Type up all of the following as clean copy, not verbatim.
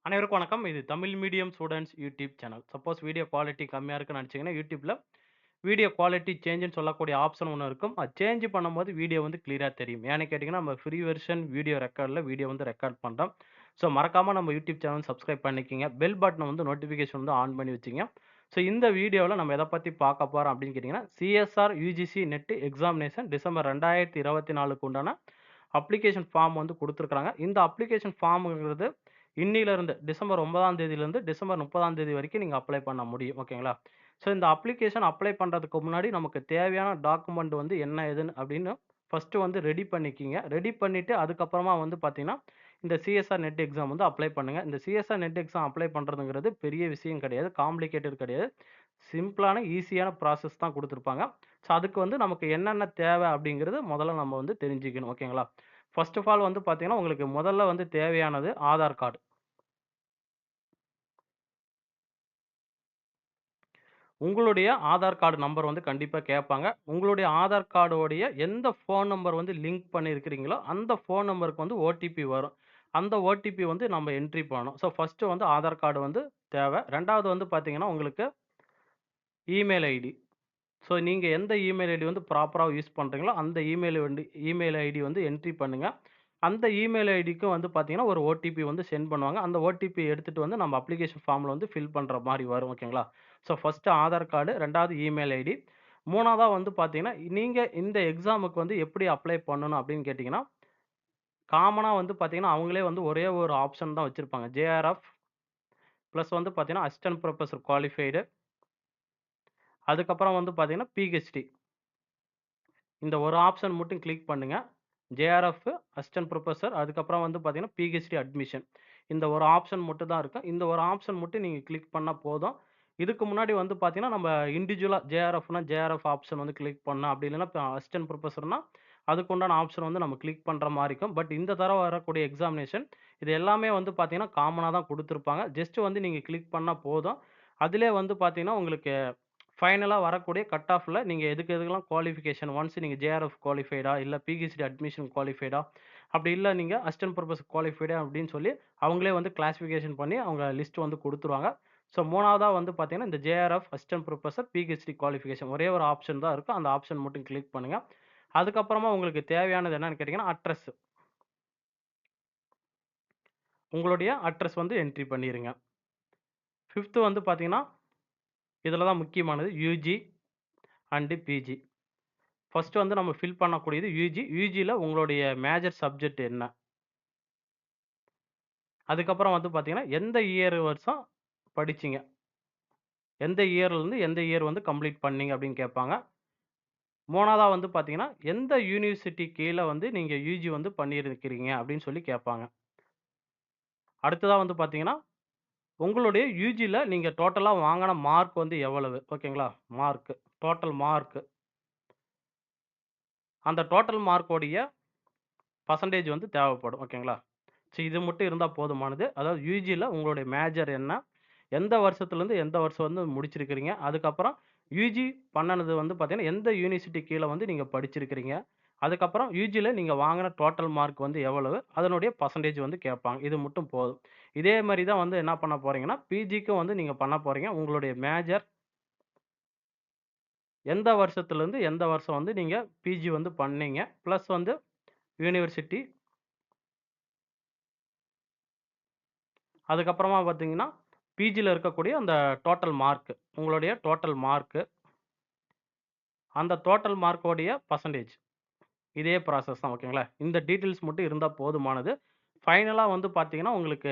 அனைவருக்கும் வணக்கம். இது Tamil medium students YouTube channel. Suppose video quality கம்மியா இருக்குன்னு நெனச்சீங்கன்னா, யூடியூப்ல வீடியோ குவாலிட்டி சேஞ்சுன்னு சொல்லக்கூடிய ஆப்ஷன் ஒண்ணு இருக்கும். அது சேஞ்ச் பண்ணும்போது வீடியோ வந்து கிளியரா தெரியும். ஏன்னு கேட்டீங்கன்னா, நம்ம ஃப்ரீ வெர்ஷன் வீடியோ ரெக்கார்ட்ல வீடியோ வந்து ரெக்கார்ட் பண்றோம். ஸோ மறக்காம நம்ம யூடியூப் சேனல் சப்ஸ்கிரைப் பண்ணிக்கங்க. பெல் பட்டன வந்து நோட்டிஃபிகேஷன் வந்து ஆன் பண்ணி வச்சுக்கங்க. ஸோ இந்த வீடியோல நம்ம எத பத்தி பார்க்க போறோம் அப்படின்னு கேட்டீங்கன்னா, CSIR UGC NET examination December 2024க்கு உண்டான அப்ளிகேஷன் ஃபார்ம் வந்து குடுத்துருக்காங்க. இந்த அப்ளிகேஷன் ஃபார்ம்ங்கிறது இன்னிலிருந்து டிசம்பர் 9ஆம் தேதியிலிருந்து டிசம்பர் 30ஆம் தேதி வரைக்கும் நீங்க அப்ளை பண்ண முடியும். ஓகேங்களா? ஸோ இந்த அப்ளிகேஷன் அப்ளை பண்றதுக்கு முன்னாடி நமக்கு தேவையான டாக்குமெண்ட் வந்து என்ன ஏதுன்னு அப்படின்னு ஃபர்ஸ்ட்டு வந்து ரெடி பண்ணிக்கிங்க. ரெடி பண்ணிட்டு அதுக்கப்புறமா வந்து பார்த்தீங்கன்னா, இந்த சிஎஸ்ஆர் நெட் எக்ஸாம் வந்து அப்ளை பண்ணுங்க. இந்த சிஎஸ்ஆர் நெட் எக்ஸாம் அப்ளை பண்றதுங்கிறது பெரிய விஷயம் கிடையாது. காம்ப்ளிகேட்டட் கிடையாது. சிம்பிளான, ஈஸியான ப்ராசஸ் தான் குடுத்துருப்பாங்க. ஸோ அதுக்கு வந்து நமக்கு என்னென்ன தேவை அப்படிங்கிறது முதல்ல நம்ம வந்து தெரிஞ்சுக்கணும். ஓகேங்களா? ஃபர்ஸ்ட் ஆஃப் ஆல் வந்து பார்த்தீங்கன்னா, உங்களுக்கு முதல்ல வந்து தேவையானது ஆதார் கார்டு. உங்களுடைய ஆதார் கார்டு நம்பர் வந்து கண்டிப்பா கேட்பாங்க. உங்களுடைய ஆதார் கார்டோடைய எந்த ஃபோன் நம்பர் வந்து லிங்க் பண்ணியிருக்கிறீங்களோ, அந்த ஃபோன் நம்பருக்கு வந்து ஓடிபி வரும். அந்த ஓடிபி வந்து நம்ம என்ட்ரி பண்ணணும். ஸோ ஃபர்ஸ்ட்டு வந்து ஆதார் கார்டு வந்து தேவை. 2வது வந்து பார்த்தீங்கன்னா, உங்களுக்கு இமெயில் ஐடி. ஸோ நீங்க எந்த இமெயில் ஐடி வந்து ப்ராப்பரா யூஸ் பண்றீங்களோ, அந்த இமெயில் ஐடி வந்து என்ட்ரி பண்ணுங்க. அந்த இமெயில் ஐடிக்கும் வந்து பார்த்தீங்கன்னா, ஒரு ஓடிபி வந்து சென்ட் பண்ணுவாங்க. அந்த ஓடிபி எடுத்துட்டு வந்து நம்ம அப்ளிகேஷன் ஃபார்ம்ல வந்து ஃபில் பண்ற மாரி வரும். ஓகேங்களா? ஸோ ஃபர்ஸ்ட்டு ஆதார் கார்டு, 2வது இமெயில் ஐடி. 3வதா வந்து பார்த்தீங்கன்னா, நீங்க இந்த எக்ஸாமுக்கு வந்து எப்படி அப்ளை பண்ணணும் அப்படின்னு கேட்டீங்கன்னா, காமனா வந்து பார்த்தீங்கன்னா, அவங்களே வந்து ஒரே ஒரு ஆப்ஷன் தான் வச்சிருப்பாங்க. ஜேஆர்எஃப் பிளஸ் வந்து பார்த்தீங்கன்னா, அசிஸ்டன்ட் புரொஃபசர் குவாலிஃபைடு. அதுக்கப்புறம் வந்து பார்த்தீங்கன்னா, பிஹெச்டி. இந்த ஒரு ஆப்ஷன் மட்டும் கிளிக் பண்ணுங்க. ஜேஆர்எஃப், அசிஸ்டன்ட் புரொஃபசர் அதுக்கப்புறம் வந்து பார்த்தீங்கன்னா, பிஹெச்டி அட்மிஷன். இந்த ஒரு ஆப்ஷன் மட்டும் தான் இருக்கும். இந்த ஒரு ஆப்ஷன் மட்டும் நீங்க கிளிக் பண்ணா போதும். இதுக்கு முன்னாடி வந்து பார்த்தீங்கன்னா, நம்ம இண்டிவிஜுவலா ஜேஆர்எஃப்னா ஜேஆர்எஃப் ஆப்ஷன் வந்து கிளிக் பண்ணணும். அப்படி இல்லன்னா இப்ப அசிஸ்டன்ட் புரொஃபசர்னா அதுக்கு உண்டான ஆப்ஷன் வந்து நம்ம கிளிக் பண்ற மாரி இருக்கும். பட் இந்த தடவ வரக்கூடிய எக்ஸாமினேஷன் இது எல்லாமே வந்து பார்த்தீங்கன்னா, காமனா தான் குடுத்திருப்பாங்க. ஜஸ்ட் வந்து நீங்க கிளிக் பண்ணா போதும். அதிலே வந்து பார்த்தீங்கன்னா, உங்களுக்கு ஃபைனலா வரக்கூடிய கட் ஆஃப்ல நீங்க எதுக்கு எதுக்கெல்லாம் குவாலிஃபிகேஷன் ஒன்ஸ் நீங்க ஜேஆர்எஃப் குவாலிஃபைடா, இல்ல பிஹெச்டி அட்மிஷன் குவாலிஃபைடா, அப்படி இல்ல நீங்க அசிஸ்டன்ட் புரொஃபசர் குவாலிஃபைடா அப்படின்னு சொல்லி அவங்களே வந்து கிளாசிஃபிகேஷன் பண்ணி அவங்க லிஸ்ட் வந்து குடுத்துருவாங்க. ஸோ 3வதா வந்து பார்த்தீங்கன்னா, இந்த JRF, assistant professor, PhD qualification ஒரே ஒரு ஆப்ஷன் தான் இருக்கும். அந்த ஆப்ஷன் மட்டும் கிளிக் பண்ணுங்க. அதுக்கப்புறமா உங்களுக்கு தேவையானது என்னன்னு கேட்டீங்கன்னா, அட்ரஸ். உங்களுடைய அட்ரஸ் வந்து என்ட்ரி பண்ணிருங்க. 5த் வந்து பார்த்தீங்கன்னா, இதில தான் முக்கியமானது யுஜி அண்ட் பிஜி. ஃபர்ஸ்ட் வந்து நம்ம ஃபில் பண்ணக்கூடியது யுஜி. யுஜில உங்களுடைய மேஜர் சப்ஜெக்ட் என்ன? அதுக்கப்புறம் வந்து பார்த்தீங்கன்னா, எந்த இயர் வருஷம் படிச்சீங்க? எந்த இயர்லருந்து எந்த இயர் வந்து கம்ப்ளீட் பண்ணீங்க அப்படின்னு கேட்பாங்க. 3வதா வந்து பார்த்தீங்கன்னா, எந்த யூனிவர்சிட்டி கீழ வந்து நீங்க யுஜி வந்து பண்ணியிருக்கிறீங்க அப்படின்னு சொல்லி கேட்பாங்க. அடுத்ததா வந்து பார்த்தீங்கன்னா, உங்களுடைய யுஜில நீங்க டோட்டலா வாங்குன மார்க் வந்து எவ்வளவு? ஓகேங்களா? மார்க். Total mark. அந்த டோட்டல் மார்க்கோடைய பெர்சன்டேஜ் வந்து தேவைப்படும். ஓகேங்களா? சரி இது மட்டும் இருந்தா போதுமானது. அதாவது யுஜில உங்களுடைய மேஜர் என்ன? எந்த வருஷத்துலருந்து எந்த வருஷம் வந்து முடிச்சிருக்கிறீங்க? அதுக்கப்புறம் யுஜி பண்ணுனது வந்து பார்த்தீங்கன்னா, எந்த யூனிவர்சிட்டி கீழ வந்து நீங்க படிச்சிருக்கிறீங்க? அதுக்கப்புறம் யுஜில நீங்க வாங்குன டோட்டல் மார்க் வந்து எவ்வளவு? அதனுடைய பெர்சன்டேஜ் வந்து கேட்பாங்க. இது மட்டும் போதும். இதே மாரி தான் வந்து என்ன பண்ண போறீங்கன்னா, பிஜிக்கும் வந்து நீங்க பண்ண போறீங்க. உங்களுடைய மேஜர் எந்த வருஷத்துலருந்து எந்த வருஷம் வந்து நீங்க பிஜி வந்து பண்ணீங்க? பிளஸ் வந்து யூனிவர்சிட்டி அதுக்கப்புறமா பார்த்தீங்கன்னா, பிஜில இருக்கக்கூடிய அந்த டோட்டல் மார்க். உங்களுடைய டோட்டல் மார்க். அந்த டோட்டல் மார்க்கோடைய பெர்சன்டேஜ். இதே ப்ராசஸ் தான் ஓகேங்களா? இந்த டீட்டெயில்ஸ் மட்டும் இருந்தா போதுமானது. ஃபைனலா வந்து பார்த்தீங்கன்னா, உங்களுக்கு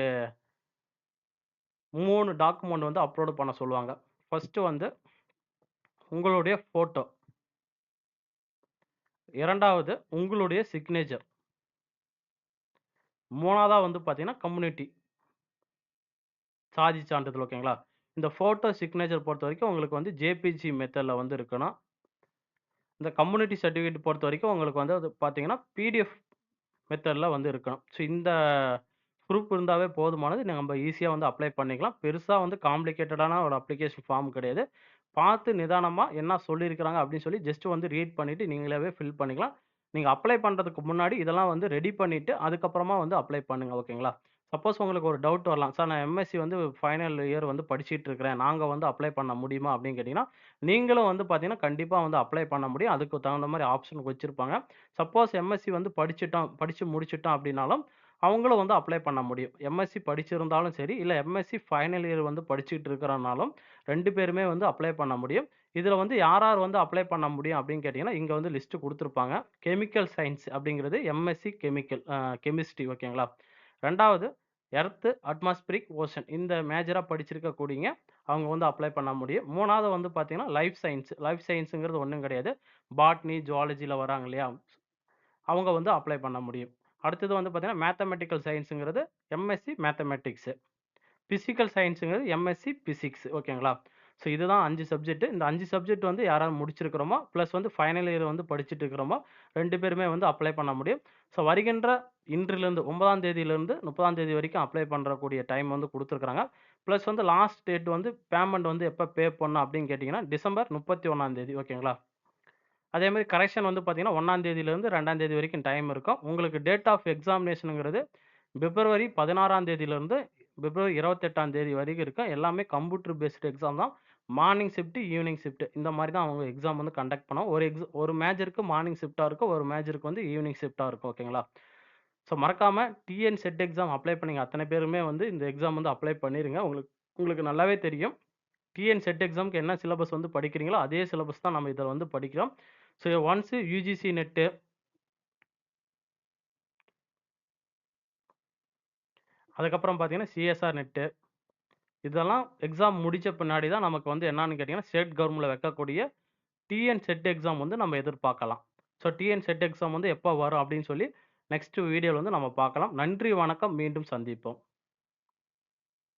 3 டாக்குமெண்ட் வந்து அப்லோட் பண்ண சொல்லுவாங்க. ஃபர்ஸ்ட்டு வந்து உங்களுடைய ஃபோட்டோ. 2வது உங்களுடைய சிக்னேச்சர். 3வதா வந்து பார்த்தீங்கன்னா, கம்யூனிட்டி சாதி சான்றிதழ் ஓகேங்களா? இந்த ஃபோட்டோ, சிக்னேச்சர் பொறுத்தவரைக்கும் உங்களுக்கு வந்து ஜேபிஜி மெத்தட்ல வந்து இருக்கணும். இந்த கம்யூனிட்டி சர்டிஃபிகேட் பொறுத்தவரைக்கும் உங்களுக்கு வந்து அது பார்த்தீங்கன்னா, பிடிஎஃப் மெத்தட்ல வந்து இருக்கணும். ஸோ இந்த ப்ரூஃப் இருந்தாவே போதுமானது. நம்ம ஈஸியா வந்து அப்ளை பண்ணிக்கலாம். பெருசா வந்து காம்ப்ளிகேட்டடான ஒரு அப்ளிகேஷன் ஃபார்ம் கிடையாது. பார்த்து நிதானமா என்ன சொல்லியிருக்கிறாங்க அப்படின்னு சொல்லி ஜஸ்ட் வந்து ரீட் பண்ணிட்டு நீங்களாவே ஃபில் பண்ணிக்கலாம். நீங்க அப்ளை பண்றதுக்கு முன்னாடி இதெல்லாம் வந்து ரெடி பண்ணிட்டு, அதுக்கப்புறமா வந்து அப்ளை பண்ணுங்க. ஓகேங்களா? சப்போஸ் உங்களுக்கு ஒரு டவுட் வரலாம். சார் நான் எம்எஸ்சி வந்து ஃபைனல் இயர் வந்து படிச்சுட்டு இருக்கிறேன். நாங்க வந்து அப்ளை பண்ண முடியுமா? அப்படின்னு கேட்டீங்கன்னா, நீங்களும் வந்து பார்த்தீங்கன்னா, கண்டிப்பா வந்து அப்ளை பண்ண முடியும். அதுக்கு தகுந்த மாரி ஆப்ஷன் வச்சிருப்பாங்க. சப்போஸ் எம்எஸ்சி வந்து படிச்சு முடிச்சுட்டோம் அப்படின்னாலும், அவங்களும் வந்து அப்ளை பண்ண முடியும். எம்எஸ்சி படிச்சிருந்தாலும் சரி, இல்ல எம்எஸ்சி ஃபைனல் இயர் வந்து படிச்சுட்டு இருக்கிறனாலும் 2 பேருமே வந்து அப்ளை பண்ண முடியும். இதுல வந்து யார் யார் வந்து அப்ளை பண்ண முடியும் அப்படின்னு கேட்டீங்கன்னா, இங்க வந்து லிஸ்ட் குடுத்திருப்பாங்க. கெமிக்கல் சயன்ஸ் அப்படிங்கிறது எம்எஸ்சி கெமிஸ்ட்ரி ஓகேங்களா? 2வது எர்த், அட்மாஸ்பிரிக், ஓஷன் இந்த மேஜரா படிச்சிருக்கக்கூடியங்க, அவங்க வந்து அப்ளை பண்ண முடியும். 3வது வந்து பார்த்தீங்கன்னா, லைஃப் சயன்ஸ். லைஃப் சயன்ஸ்ங்கிறது ஒண்ணும் கிடையாது. பாட்னி, ஜூவாலஜில வராங்க இல்லையா? அவங்க வந்து அப்ளை பண்ண முடியும். அடுத்தது வந்து பார்த்தீங்கன்னா, மேத்தமேட்டிக்கல் சயன்ஸ்ங்கிறது எம்எஸ்சி மேத்தமேட்டிக்ஸ். பிசிக்கல் சயன்ஸ்ங்கிறது எம்எஸ்சி பிசிக்ஸ் ஓகேங்களா? ஸோ இதுதான் 5 சப்ஜெக்ட். இந்த 5 சப்ஜெக்ட் வந்து யாராவது முடிச்சிருக்கிறோமோ, பிளஸ் வந்து ஃபைனல் இயர் வந்து படிச்சுட்டு இருக்கிறோமோ, 2 பேருமே வந்து அப்ளை பண்ண முடியும். ஸோ வருகின்ற இன்றிலிருந்து 9ஆம் தேதியிலிருந்து 30ஆம் தேதி வரைக்கும் அப்ளை பண்றக்கூடிய டைம் வந்து குடுத்துருக்காங்க. பிளஸ் வந்து லாஸ்ட் டேட் வந்து பேமெண்ட் வந்து எப்ப பே பண்ணணும் அப்படின்னு கேட்டீங்கன்னா, டிசம்பர் 31ஆம் தேதி ஓகேங்களா? அதே மாரி கரெக்ஷன் வந்து பார்த்தீங்கன்னா, 1ஆம் தேதியிலிருந்து 2ஆம் தேதி வரைக்கும் டைம் இருக்கும். உங்களுக்கு டேட் ஆஃப் எக்ஸாமினேஷன்ங்கிறது பிப்ரவரி 16ஆம் தேதியிலிருந்து பிப்ரவரி 28ஆம் தேதி வரைக்கும் இருக்கும். எல்லாமே கம்ப்யூட்டர் பேஸ்டு எக்ஸாம் தான். மார்னிங் ஷிஃப்ட், ஈவினிங் ஷிஃப்ட் இந்த மாரி தான் அவங்க எக்ஸாம் வந்து கண்டக்ட் பண்ணுவாங்க. ஒரு மேஜருக்கு மார்னிங் ஷிஃப்ட்டா இருக்கும். ஒரு மேஜருக்கு வந்து ஈவினிங் ஷிஃப்ட்டா இருக்கும். ஓகேங்களா? ஸோ மறக்காம டிஎன் செட் எக்ஸாம் அப்ளை பண்ணீங்க அத்தன பேருமே வந்து இந்த எக்ஸாம் வந்து அப்ளை பண்ணிருங்க. உங்களுக்கு உங்களுக்கு நல்லாவே தெரியும். டிஎன் செட் எக்ஸாம்க்கு என்ன சிலபஸ் வந்து படிக்கிறீங்களோ, அதே சிலபஸ் தான் நம்ம இதில வந்து படிக்கிறோம். ஸோ ஒன்ஸ் யுஜிசி நெட்டு, அதுக்கப்புறம் பார்த்தீங்கன்னா, சிஎஸ்ஆர் நெட்டு இதெல்லாம் எக்ஸாம் முடிச்ச பின்னாடி தான் நமக்கு வந்து என்னான்னு கேட்டீங்கன்னா, ஸ்டேட் கவர்மெண்ட்ல வைக்கக்கூடிய டிஎன் செட் எக்ஸாம் வந்து நம்ம எதிர்பார்க்கலாம். ஸோ டிஎன் செட் எக்ஸாம் வந்து எப்ப வரும் அப்படின்னு சொல்லி நெக்ஸ்ட் வீடியோல வந்து நம்ம பார்க்கலாம். நன்றி, வணக்கம். மீண்டும் சந்திப்போம்.